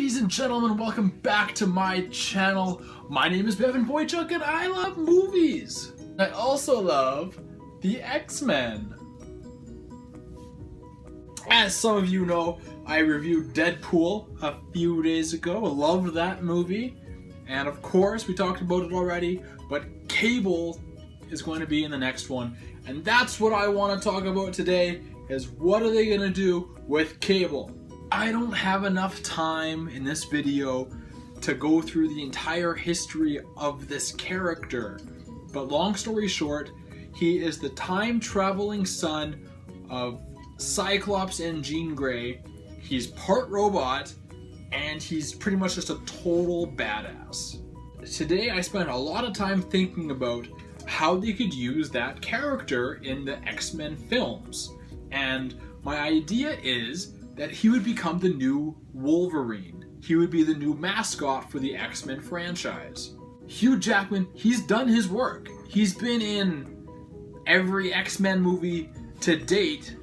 Ladies and gentlemen, welcome back to my channel. My name is Bevan Boychuk and I love movies. I also love the X-Men. As some of you know, I reviewed Deadpool a few days ago. I loved that movie. And of course, we talked about it already, but Cable is going to be in the next one. And that's what I want to talk about today, is what are they going to do with Cable? I don't have enough time in this video to go through the entire history of this character. But long story short, he is the time-traveling son of Cyclops and Jean Grey. He's part robot, and he's pretty much just a total badass. Today I spent a lot of time thinking about how they could use that character in the X-Men films. And my idea is that he would become the new Wolverine. He would be the new mascot for the X-Men franchise. Hugh Jackman, he's done his work. He's been in every X-Men movie to date.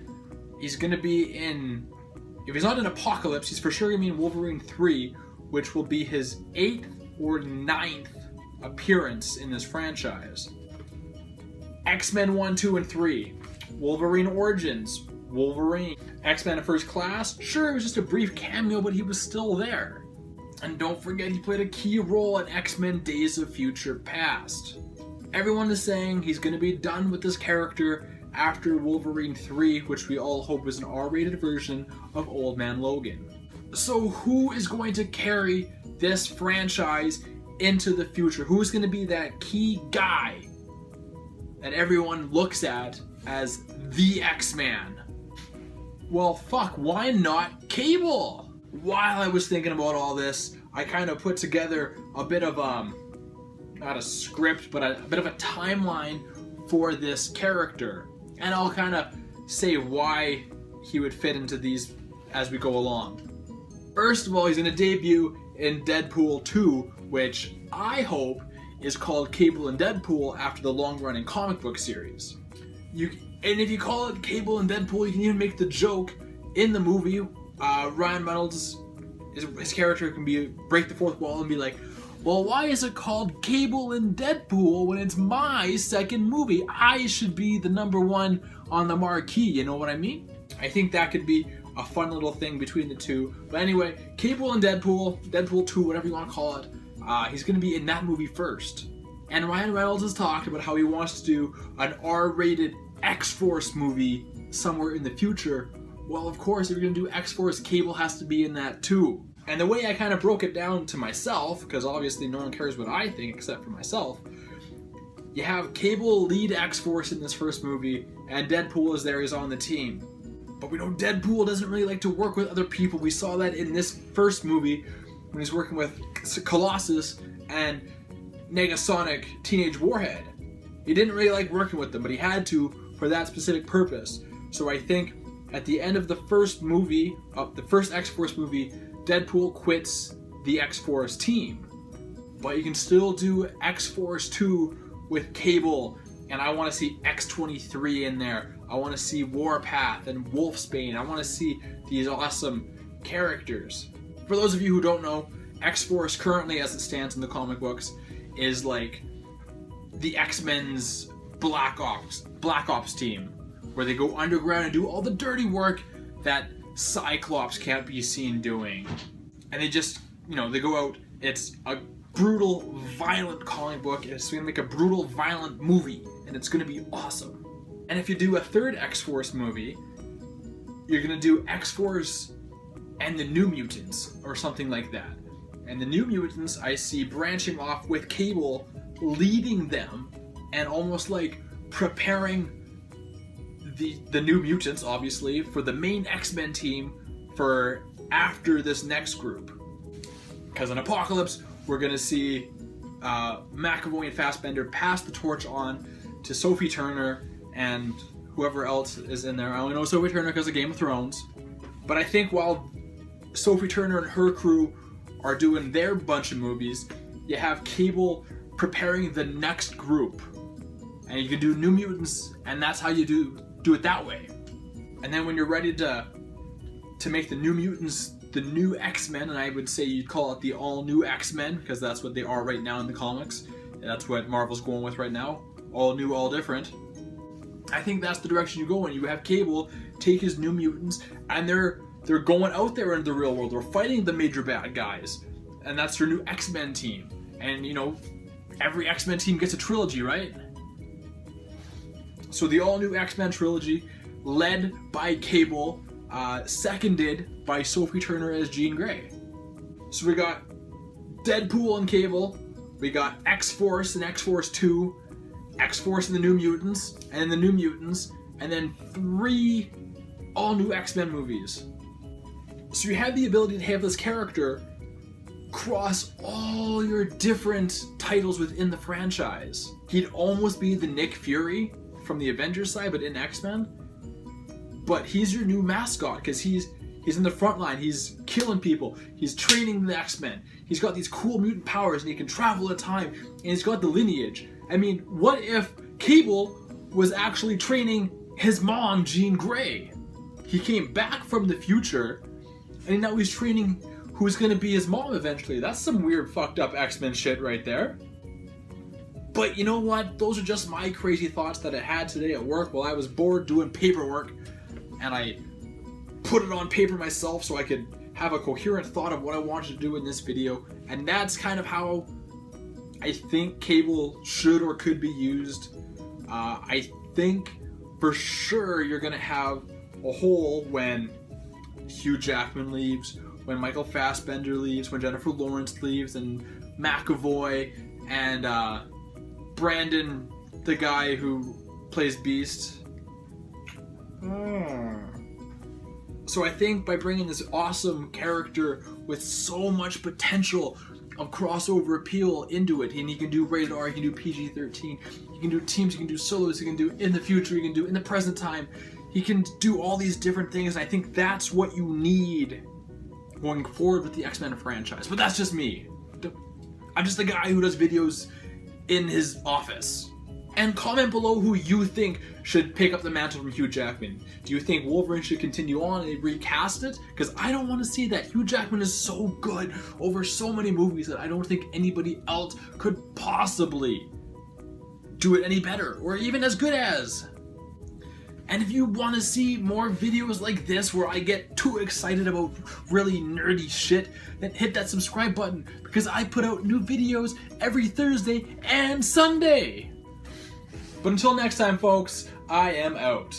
He's gonna be in, if he's not in Apocalypse, he's for sure gonna be in Wolverine 3, which will be his 8th or 9th appearance in this franchise. X-Men 1, 2, and 3. Wolverine Origins. Wolverine. X-Men First Class, sure, it was just a brief cameo, but he was still there. And don't forget, he played a key role in X-Men Days of Future Past. Everyone is saying he's going to be done with this character after Wolverine 3, which we all hope is an R-rated version of Old Man Logan. So who is going to carry this franchise into the future? Who's going to be that key guy that everyone looks at as the X-Man? Well, fuck, why not Cable? While I was thinking about all this, I kind of put together a bit of, not a script, but a bit of a timeline for this character. And I'll kind of say why he would fit into these as we go along. First of all, he's going to debut in Deadpool 2, which I hope is called Cable and Deadpool after the long-running comic book series. And if you call it Cable and Deadpool, you can even make the joke in the movie. Ryan Reynolds, his character can break the fourth wall and be like, well, why is it called Cable and Deadpool when it's my second movie? I should be the #1 on the marquee, you know what I mean? I think that could be a fun little thing between the two. But anyway, Cable and Deadpool, Deadpool 2, whatever you want to call it, he's going to be in that movie first. And Ryan Reynolds has talked about how he wants to do an R-rated X-Force movie somewhere in the future. Well, of course, if you're going to do X-Force, Cable has to be in that too. And the way I kind of broke it down to myself, because obviously no one cares what I think except for myself, you have Cable lead X-Force in this first movie, and Deadpool is there, he's on the team. But we know Deadpool doesn't really like to work with other people. We saw that in this first movie when he's working with Colossus and Negasonic Teenage Warhead. He didn't really like working with them, but he had to for that specific purpose. So I think at the end of the first movie, the first X-Force movie, Deadpool quits the X-Force team. But you can still do X-Force 2 with Cable, and I want to see X-23 in there. I want to see Warpath and Wolfsbane. I want to see these awesome characters. For those of you who don't know, X-Force currently, as it stands in the comic books, is like the X-Men's Black Ops team, where they go underground and do all the dirty work that Cyclops can't be seen doing. And they just, they go out. It's a brutal, violent comic book. It's going to make a brutal, violent movie, and it's going to be awesome. And if you do a third X-Force movie, you're going to do X-Force and the New Mutants, or something like that. And the New Mutants, I see branching off with Cable leading them, and almost like preparing the New Mutants, obviously, for the main X-Men team for after this next group. Because in Apocalypse, we're going to see McAvoy and Fassbender pass the torch on to Sophie Turner and whoever else is in there. I only know Sophie Turner because of Game of Thrones. But I think while Sophie Turner and her crew are doing their bunch of movies, you have Cable preparing the next group. And you can do New Mutants, and that's how you do it that way. And then when you're ready to make the New Mutants the new X-Men, and I would say you'd call it the all-new X-Men, because that's what they are right now in the comics. And that's what Marvel's going with right now. All new, all different. I think that's the direction you go in. You have Cable take his New Mutants, and they're going out there into the real world. They're fighting the major bad guys. And that's their new X-Men team. And, you know, every X-Men team gets a trilogy, right? So the all-new X-Men trilogy, led by Cable, seconded by Sophie Turner as Jean Grey. So we got Deadpool and Cable, we got X-Force and X-Force 2, X-Force and the New Mutants, and the New Mutants, and then 3 all-new X-Men movies. So you have the ability to have this character cross all your different titles within the franchise. He'd almost be the Nick Fury from the Avengers side, but in X-Men. But he's your new mascot because he's in the front line. He's killing people. He's training the X-Men. He's got these cool mutant powers, and he can travel at time. And he's got the lineage. I mean, what if Cable was actually training his mom, Jean Grey? He came back from the future, and now he's training who's going to be his mom eventually. That's some weird, fucked up X-Men shit right there. But you know what? Those are just my crazy thoughts that I had today at work while I was bored doing paperwork. And I put it on paper myself so I could have a coherent thought of what I wanted to do in this video. And that's kind of how I think Cable should or could be used. I think for sure you're going to have a hole when Hugh Jackman leaves, when Michael Fassbender leaves, when Jennifer Lawrence leaves, and McAvoy, and Brandon, the guy who plays Beast. So I think by bringing this awesome character with so much potential of crossover appeal into it, and he can do rated R, he can do PG-13, he can do teams, he can do solos, he can do in the future, he can do in the present time, he can do all these different things, and I think that's what you need going forward with the X-Men franchise. But that's just me. I'm just the guy who does videos in his office. And comment below who you think should pick up the mantle from Hugh Jackman. Do you think Wolverine should continue on and recast it? Because I don't want to see that. Hugh Jackman is so good over so many movies that I don't think anybody else could possibly do it any better, or even as good as. And if you want to see more videos like this where I get too excited about really nerdy shit, then hit that subscribe button, because I put out new videos every Thursday and Sunday. But until next time, folks, I am out.